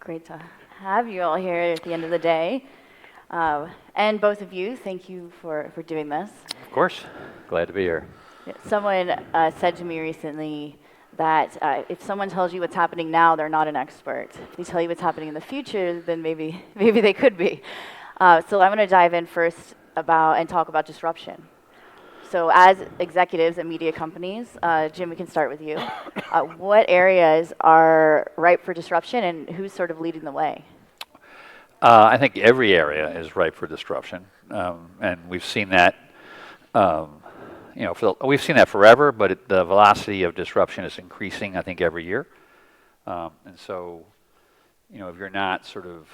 Great to have you all here at the end of the day. And both of you, thank you for doing this. Of course. Glad to be here. Someone said to me recently that if someone tells you what's happening now, they're not an expert. If they tell you what's happening in the future, then maybe they could be. So I'm going to dive in first and talk about disruption. So as executives at media companies, Jim, we can start with you. What areas are ripe for disruption and who's sort of leading the way? I think every area is ripe for disruption, and we've seen that. We've seen that forever, but the velocity of disruption is increasing, I think, every year. And so, if you're not sort of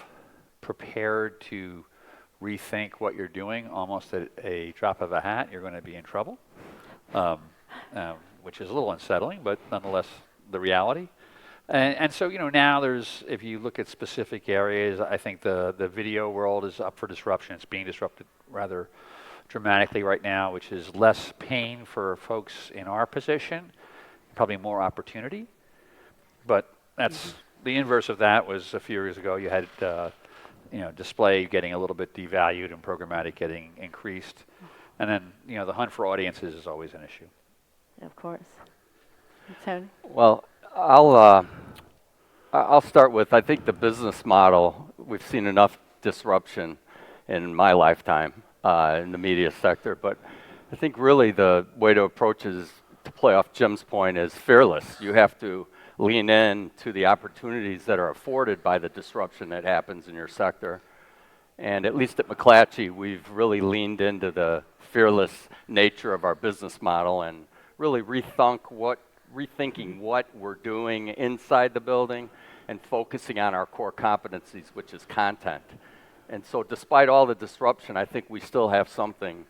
prepared to rethink what you're doing almost at a drop of a hat, you're going to be in trouble, which is a little unsettling, but nonetheless the reality. And so, now if you look at specific areas, I think the video world is up for disruption. It's being disrupted rather dramatically right now, which is less pain for folks in our position, probably more opportunity. But that's the inverse of that was a few years ago. You had display getting a little bit devalued and programmatic getting increased. And then, the hunt for audiences is always an issue. Of course. Tony? Well, I'll start with, I think the business model, we've seen enough disruption in my lifetime in the media sector, but I think really the way to approach it is, to play off Jim's point, is fearless. You have to lean in to the opportunities that are afforded by the disruption that happens in your sector. And at least at McClatchy, we've really leaned into the fearless nature of our business model and really rethinking what we're doing inside the building and focusing on our core competencies, which is content. And so despite all the disruption, I think we still have something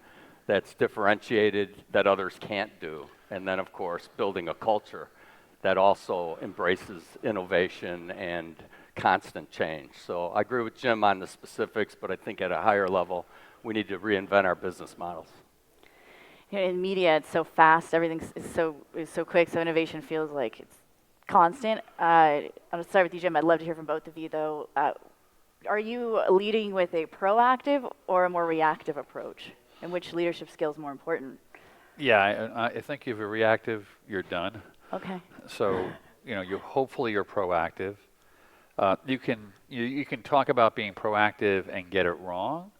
that's differentiated that others can't do. And then, of course, building a culture that also embraces innovation and constant change. So I agree with Jim on the specifics, but I think at a higher level, we need to reinvent our business models. In media, it's so fast, everything is so quick, so innovation feels like it's constant. I'll start with you, Jim. I'd love to hear from both of you, though. Are you leading with a proactive or a more reactive approach? And which leadership skill is more important? Yeah, I think if you're reactive, you're done. Okay. So, hopefully you're proactive. You can talk about being proactive and get it wrong,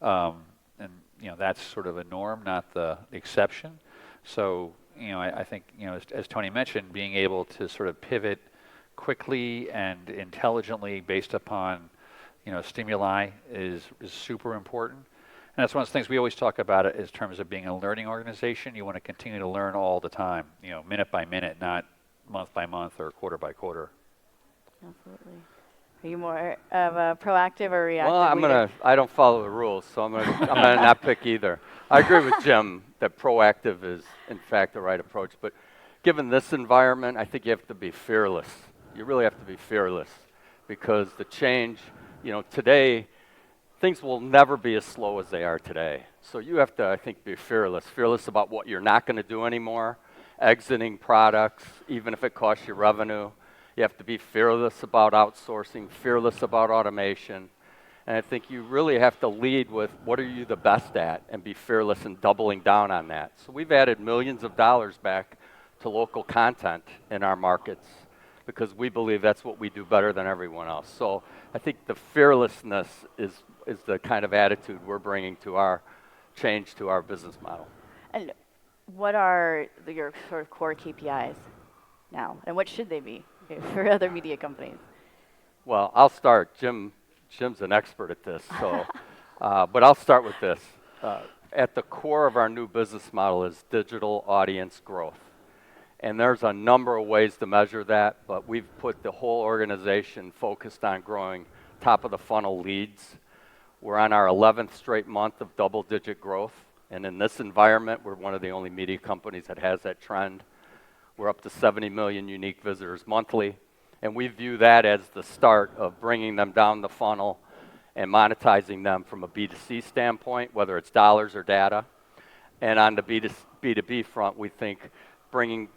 and that's sort of a norm, not the exception. So, I think as Tony mentioned, being able to sort of pivot quickly and intelligently based upon stimuli is super important. And that's one of the things we always talk about it in terms of being a learning organization. You want to continue to learn all the time, minute by minute, not month by month or quarter by quarter. Absolutely. Are you more of a proactive or reactive? Well, I don't follow the rules, so I'm gonna not pick either. I agree with Jim that proactive is, in fact, the right approach. But given this environment, I think you have to be fearless. You really have to be fearless because the change, today, things will never be as slow as they are today. So you have to, I think, be fearless about what you're not going to do anymore, exiting products, even if it costs you revenue. You have to be fearless about outsourcing, fearless about automation. And I think you really have to lead with what are you the best at and be fearless in doubling down on that. So we've added millions of dollars back to local content in our markets because we believe that's what we do better than everyone else. So I think the fearlessness is the kind of attitude we're bringing to our change to our business model. And what are your sort of core KPIs now, and what should they be for other media companies? Well, I'll start. Jim's an expert at this, so but I'll start with this. At the core of our new business model is digital audience growth. And there's a number of ways to measure that, but we've put the whole organization focused on growing top of the funnel leads. We're on our 11th straight month of double-digit growth, and in this environment, we're one of the only media companies that has that trend. We're up to 70 million unique visitors monthly, and we view that as the start of bringing them down the funnel and monetizing them from a B2C standpoint, whether it's dollars or data. And on the B2B front, we think bringing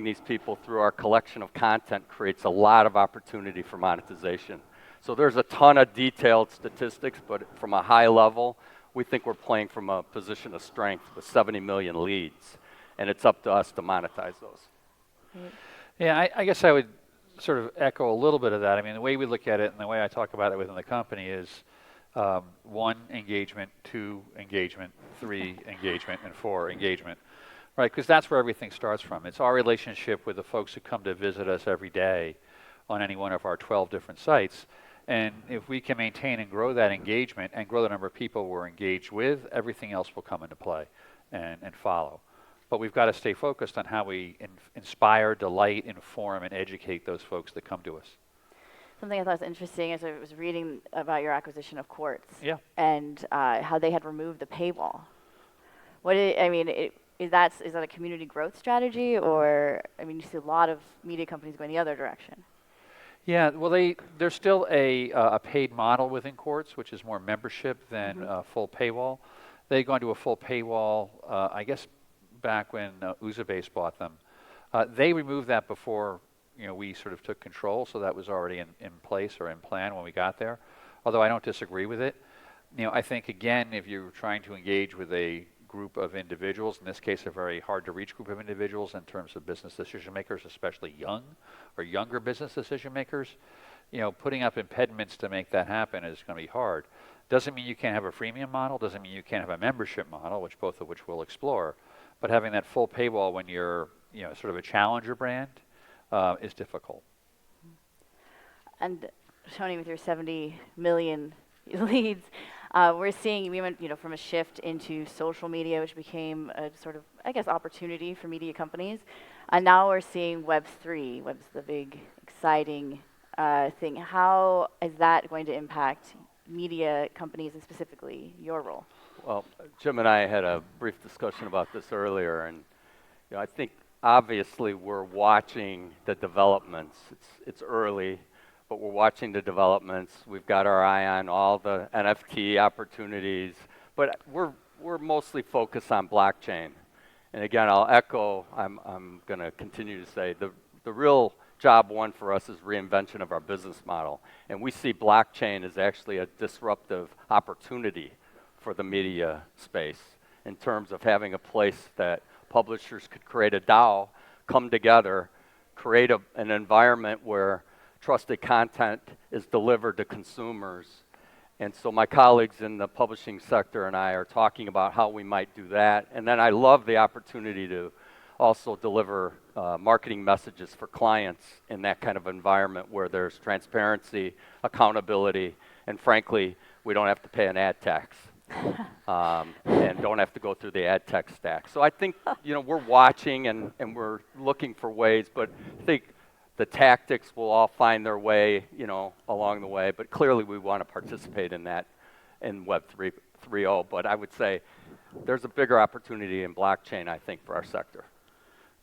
these people through our collection of content creates a lot of opportunity for monetization. So there's a ton of detailed statistics, but from a high level, we think we're playing from a position of strength with 70 million leads, and it's up to us to monetize those. Great. Yeah, I guess I would sort of echo a little bit of that. I mean, the way we look at it and the way I talk about it within the company is 1, engagement, 2, engagement, 3, engagement, and 4, engagement. Right, because that's where everything starts from. It's our relationship with the folks who come to visit us every day on any one of our 12 different sites. And if we can maintain and grow that engagement and grow the number of people we're engaged with, everything else will come into play and follow. But we've got to stay focused on how we inspire, delight, inform, and educate those folks that come to us. Something I thought was interesting as I was reading about your acquisition of Quartz. Yeah. And how they had removed the paywall. Is that a community growth strategy, or you see a lot of media companies going the other direction? Yeah, well, there's still a paid model within Quartz, which is more membership than full paywall. They go into a full paywall, I guess, back when Uzabase bought them. They removed that before we sort of took control, so that was already in place or in plan when we got there. Although I don't disagree with it. I think again, if you're trying to engage with a group of individuals, in this case a very hard to reach group of individuals in terms of business decision makers, especially young or younger business decision makers, putting up impediments to make that happen is going to be hard. Doesn't mean you can't have a freemium model, doesn't mean you can't have a membership model, both of which we'll explore, but having that full paywall when you're sort of a challenger brand is difficult. And Tony, with your 70 million leads, we're seeing we went from a shift into social media, which became a sort of, I guess, opportunity for media companies. And now we're seeing Web3. Web's the big, exciting thing. How is that going to impact media companies and specifically your role? Well, Jim and I had a brief discussion about this earlier, and I think obviously we're watching the developments. It's early, but we're watching the developments. We've got our eye on all the NFT opportunities, but we're mostly focused on blockchain. And again, I'll echo, I'm going to continue to say, the real job one for us is reinvention of our business model. And we see blockchain as actually a disruptive opportunity for the media space in terms of having a place that publishers could create a DAO, come together, create an environment where trusted content is delivered to consumers. And so my colleagues in the publishing sector and I are talking about how we might do that. And then I love the opportunity to also deliver marketing messages for clients in that kind of environment where there's transparency, accountability, and frankly, we don't have to pay an ad tax. And don't have to go through the ad tech stack. So I think we're watching and we're looking for ways, but I think the tactics will all find their way along the way. But clearly we want to participate in that in Web 3.0. But I would say there's a bigger opportunity in blockchain, I think, for our sector.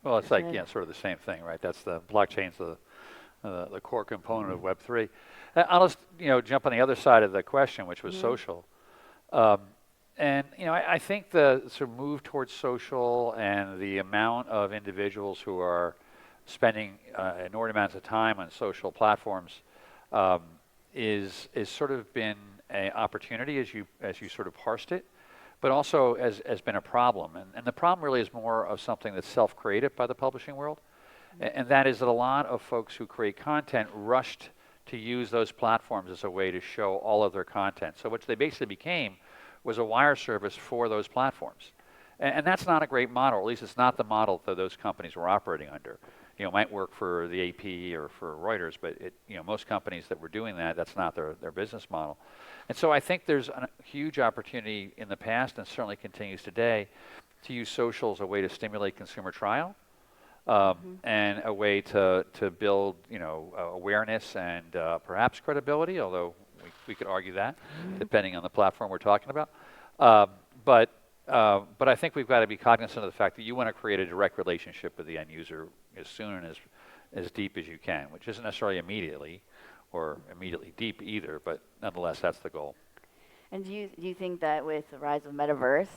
Well, it's like sort of the same thing, right? That's the blockchain's the core component of Web 3. I'll just jump on the other side of the question, which was social. And I think the sort of move towards social and the amount of individuals who are spending inordinate amounts of time on social platforms is sort of been an opportunity as you sort of parsed it, but also has been a problem. And the problem really is more of something that's self-created by the publishing world, and that is that a lot of folks who create content rushed to use those platforms as a way to show all of their content. So what they basically became was a wire service for those platforms. And that's not a great model, or at least it's not the model that those companies were operating under. It might work for the AP or for Reuters, but most companies that were doing that, that's not their business model. And so I think there's a huge opportunity in the past, and certainly continues today, to use social as a way to stimulate consumer trial, and a way to build awareness and perhaps credibility, although we could argue that, depending on the platform we're talking about. But I think we've got to be cognizant of the fact that you want to create a direct relationship with the end user as soon and as deep as you can, which isn't necessarily immediately deep either, but nonetheless, that's the goal. And do you think that with the rise of metaverse,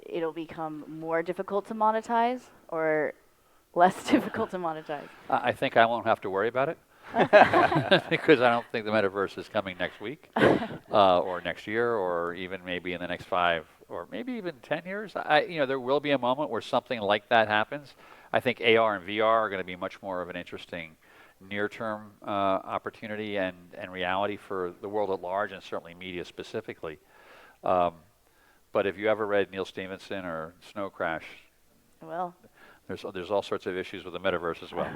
it'll become more difficult to monetize or less difficult to monetize? I think I won't have to worry about it. because I don't think the metaverse is coming next week, or next year, or even maybe in the next 5, or maybe even 10 years. There will be a moment where something like that happens. I think AR and VR are going to be much more of an interesting near-term opportunity and reality for the world at large, and certainly media specifically. But if you ever read Neil Stephenson or Snow Crash, Well, there's all sorts of issues with the metaverse as well.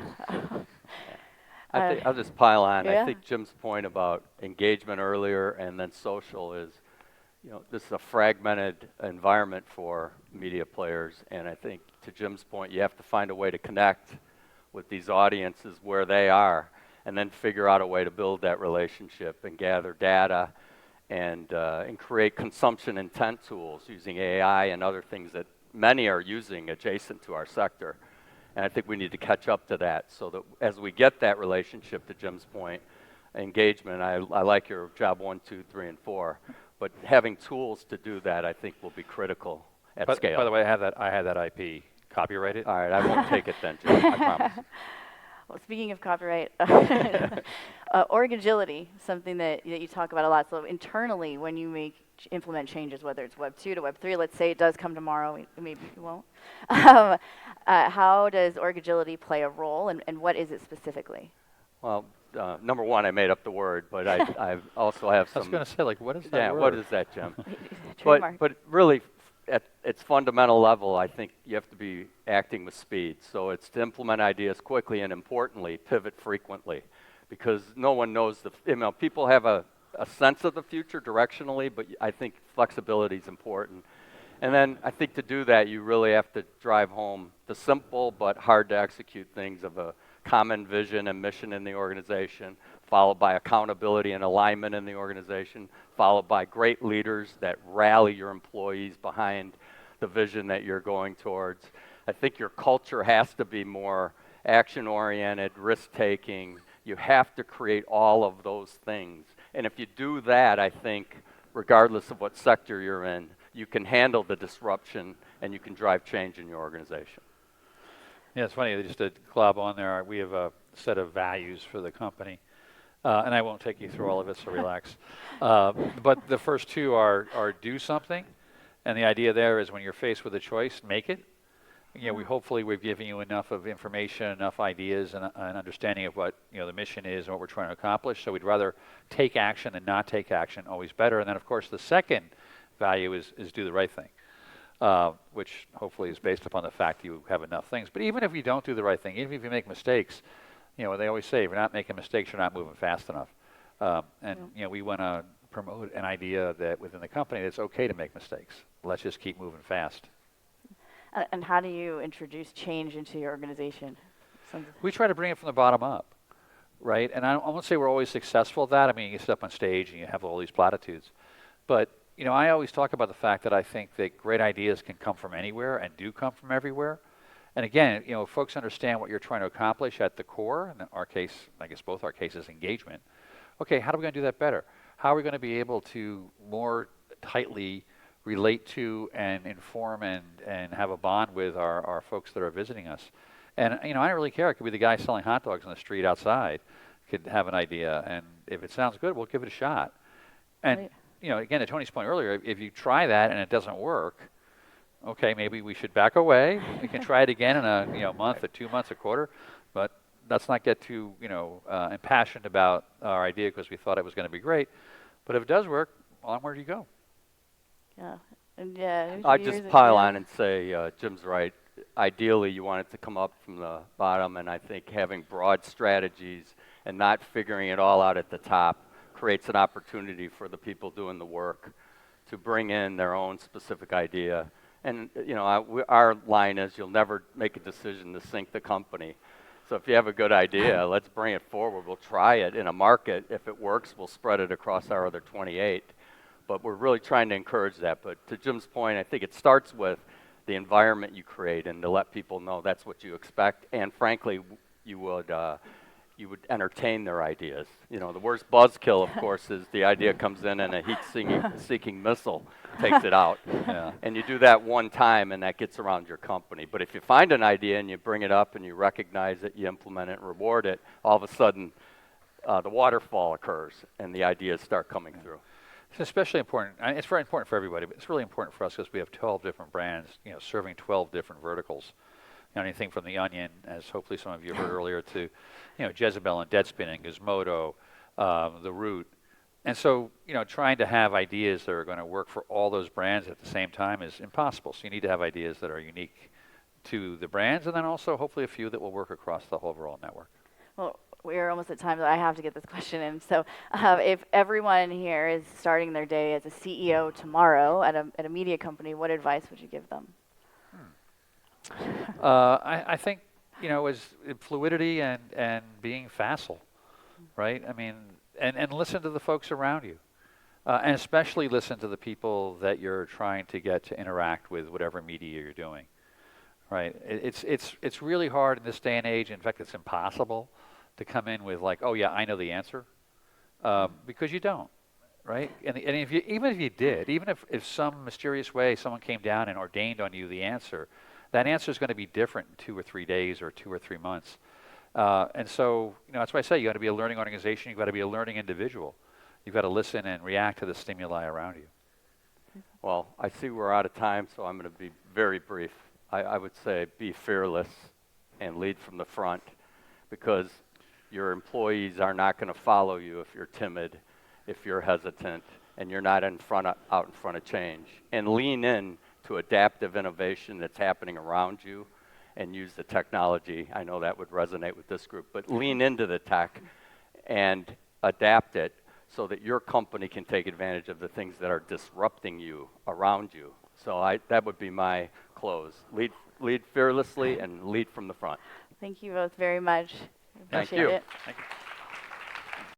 I think I'll just pile on. Yeah. I think Jim's point about engagement earlier and then social is, this is a fragmented environment for media players, and I think to Jim's point, you have to find a way to connect with these audiences where they are, and then figure out a way to build that relationship and gather data and create consumption intent tools using AI and other things that many are using adjacent to our sector. And I think we need to catch up to that so that as we get that relationship, to Jim's point, engagement, I like your job 1, 2, 3, and 4, but having tools to do that, I think, will be critical at scale. By the way, I had that IP copyrighted. All right, I won't take it then, Jim, I promise. well, speaking of copyright, org agility, something that you talk about a lot. So internally, when you implement changes, whether it's Web 2 to Web 3, let's say it does come tomorrow, maybe it won't. How does org agility play a role, and what is it specifically? Well, number one, I made up the word, but I also have some. I was going to say, what is that yeah, word? what is that, Jim? Trademark. but really, at its fundamental level, I think you have to be acting with speed. So it's to implement ideas quickly and, importantly, pivot frequently, because no one knows people have a sense of the future directionally, but I think flexibility is important. And then I think to do that, you really have to drive home the simple but hard to execute things of a common vision and mission in the organization, followed by accountability and alignment in the organization, followed by great leaders that rally your employees behind the vision that you're going towards. I think your culture has to be more action-oriented, risk-taking. You have to create all of those things. And if you do that, I think, regardless of what sector you're in, you can handle the disruption and you can drive change in your organization. Yeah, it's funny, just to glob on there, we have a set of values for the company. And I won't take you through all of it, so relax. But the first two are do something. And the idea there is when you're faced with a choice, make it. Hopefully we've given you enough of information, enough ideas, and an understanding of what the mission is and what we're trying to accomplish. So we'd rather take action than not take action, always better. And then, of course, the second value is do the right thing, which hopefully is based upon the fact you have enough things. But even if you don't do the right thing, even if you make mistakes, they always say, if you're not making mistakes, you're not moving fast enough. We want to promote an idea that within the company, it's okay to make mistakes. Let's just keep moving fast. And how do you introduce change into your organization? We try to bring it from the bottom up, right? And I won't say we're always successful at that. I mean, you sit up on stage and you have all these platitudes. But, I always talk about the fact that I think that great ideas can come from anywhere and do come from everywhere. And again, if folks understand what you're trying to accomplish at the core, in our case, I guess both our cases, engagement. Okay, how are we going to do that better? How are we going to be able to more tightly relate to and inform and have a bond with our folks that are visiting us? And, I don't really care. It could be the guy selling hot dogs on the street outside could have an idea. And if it sounds good, we'll give it a shot. And, again, to Tony's point earlier, if you try that and it doesn't work, okay, maybe we should back away. We can try it again in a month or 2 months, a quarter. But let's not get too, impassioned about our idea because we thought it was going to be great. But if it does work, onward you go. Yeah. I'd just pile on and say, Jim's right. Ideally, you want it to come up from the bottom, and I think having broad strategies and not figuring it all out at the top creates an opportunity for the people doing the work to bring in their own specific idea. And, our line is you'll never make a decision to sink the company. So if you have a good idea, let's bring it forward. We'll try it in a market. If it works, we'll spread it across our other 28. But we're really trying to encourage that. But to Jim's point, I think it starts with the environment you create and to let people know that's what you expect. And frankly, you would entertain their ideas. The worst buzzkill, of course, is the idea comes in and a heat-seeking missile takes it out. Yeah. And you do that one time and that gets around your company. But if you find an idea and you bring it up and you recognize it, you implement it and reward it, all of a sudden the waterfall occurs and the ideas start coming through. It's especially important. It's very important for everybody, but it's really important for us because we have 12 different brands, serving 12 different verticals. Anything from the Onion, as hopefully some of you heard earlier, to, Jezebel and Deadspinning, Gizmodo, The Root. And so, trying to have ideas that are going to work for all those brands at the same time is impossible. So you need to have ideas that are unique to the brands, and then also hopefully a few that will work across the whole overall network. Well, we're almost at time, but I have to get this question in. So, if everyone here is starting their day as a CEO tomorrow at a media company, what advice would you give them? I think, is fluidity and being facile, right? I mean, and listen to the folks around you, and especially listen to the people that you're trying to get to interact with whatever media you're doing, right? It's really hard in this day and age. In fact, it's impossible to come in with like, oh yeah, I know the answer, because you don't, right? And even if you did, even if some mysterious way someone came down and ordained on you the answer, that answer is going to be different in 2 or 3 days or 2 or 3 months. And so, that's why I say you got to be a learning organization. You've got to be a learning individual. You've got to listen and react to the stimuli around you. Well, I see we're out of time, so I'm going to be very brief. I would say be fearless and lead from the front, because your employees are not going to follow you if you're timid, if you're hesitant, and you're not out in front of change. And lean in to adaptive innovation that's happening around you, and use the technology. I know that would resonate with this group, but lean into the tech and adapt it so that your company can take advantage of the things that are disrupting you around you. So that would be my close. Lead fearlessly and lead from the front. Thank you both very much. Thank Appreciate you. it. Thank you.